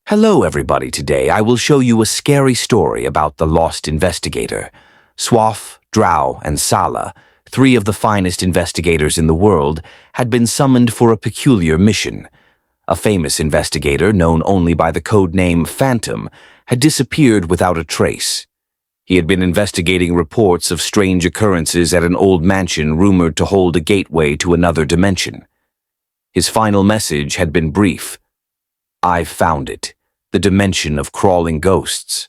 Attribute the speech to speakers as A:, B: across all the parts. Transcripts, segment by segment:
A: Hello, everybody. Today I will show you a scary story about the lost investigator. Swaf, Drow, and Sala, three of the finest investigators in the world, had been summoned for a peculiar mission. A famous investigator, known only by the code name Phantom, had disappeared without a trace. He had been investigating reports of strange occurrences at an old mansion rumored to hold a gateway to another dimension. His final message had been brief. "I've found it. The dimension of crawling ghosts."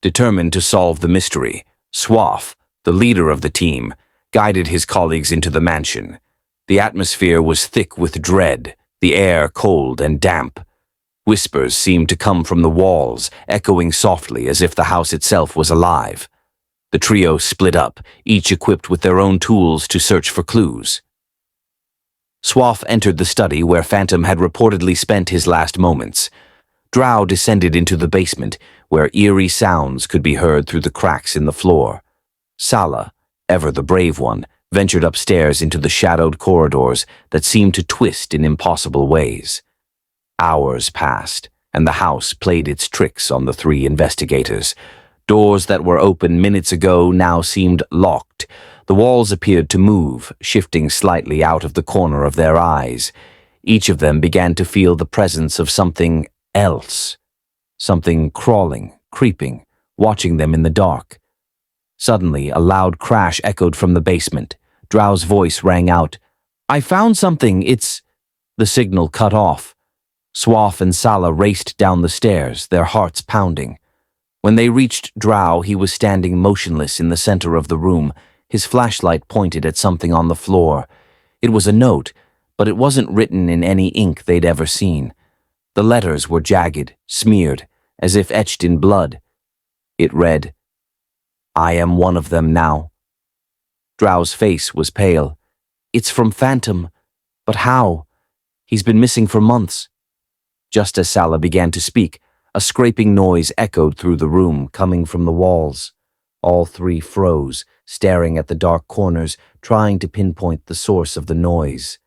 A: Determined to solve the mystery, Swaf, the leader of the team, guided his colleagues into the mansion. The atmosphere was thick with dread, the air cold and damp. Whispers seemed to come from the walls, echoing softly as if the house itself was alive. The trio split up, each equipped with their own tools to search for clues. Swaf entered the study where Phantom had reportedly spent his last moments. Drow descended into the basement, where eerie sounds could be heard through the cracks in the floor. Sala, ever the brave one, ventured upstairs into the shadowed corridors that seemed to twist in impossible ways. Hours passed, and the house played its tricks on the three investigators. Doors that were open minutes ago now seemed locked. The walls appeared to move, shifting slightly out of the corner of their eyes. Each of them began to feel the presence of something else. Something crawling, creeping, watching them in the dark. Suddenly, a loud crash echoed from the basement. Drow's voice rang out. "I found something, it's—" The signal cut off. Swaf and Sala raced down the stairs, their hearts pounding. When they reached Drow, he was standing motionless in the center of the room, his flashlight pointed at something on the floor. It was a note, but it wasn't written in any ink they'd ever seen. The letters were jagged, smeared, as if etched in blood. It read, "I am one of them now." Drow's face was pale. "It's from Phantom. But how? He's been missing for months." Just as Sala began to speak, a scraping noise echoed through the room, coming from the walls. All three froze, staring at the dark corners, trying to pinpoint the source of the noise.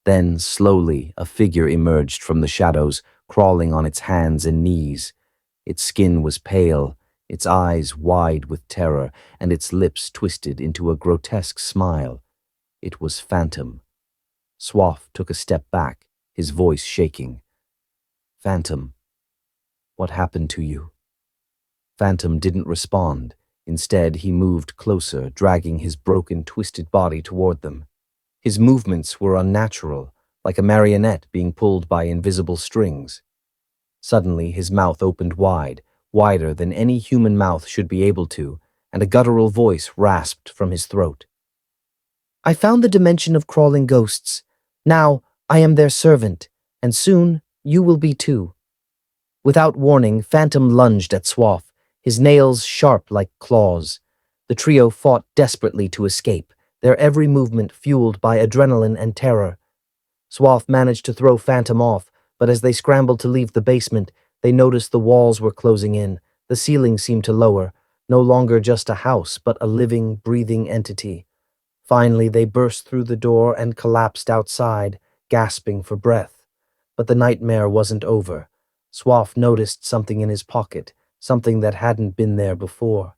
A: Then, slowly, a figure emerged from the shadows, crawling on its hands and knees. Its skin was pale, its eyes wide with terror, and its lips twisted into a grotesque smile. It was Phantom. Swaf took a step back, his voice shaking. "Phantom, what happened to you?" Phantom didn't respond. Instead, he moved closer, dragging his broken, twisted body toward them. His movements were unnatural, like a marionette being pulled by invisible strings. Suddenly, his mouth opened wide, wider than any human mouth should be able to, and a guttural voice rasped from his throat. "I found the dimension of crawling ghosts. Now I am their servant, and soon you will be too." Without warning, Phantom lunged at Swaf, his nails sharp like claws. The trio fought desperately to escape, their every movement fueled by adrenaline and terror. Swaf managed to throw Phantom off, but as they scrambled to leave the basement, they noticed the walls were closing in, the ceiling seemed to lower, no longer just a house, but a living, breathing entity. Finally, they burst through the door and collapsed outside, gasping for breath. But the nightmare wasn't over. Swaf noticed something in his pocket, something that hadn't been there before.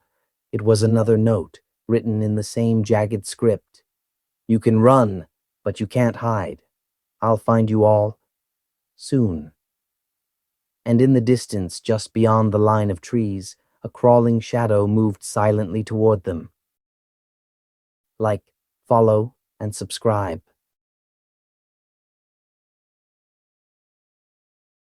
A: It was another note, written in the same jagged script. "You can run, but you can't hide. I'll find you all soon." And in the distance, just beyond the line of trees, a crawling shadow moved silently toward them. Like, follow, and subscribe.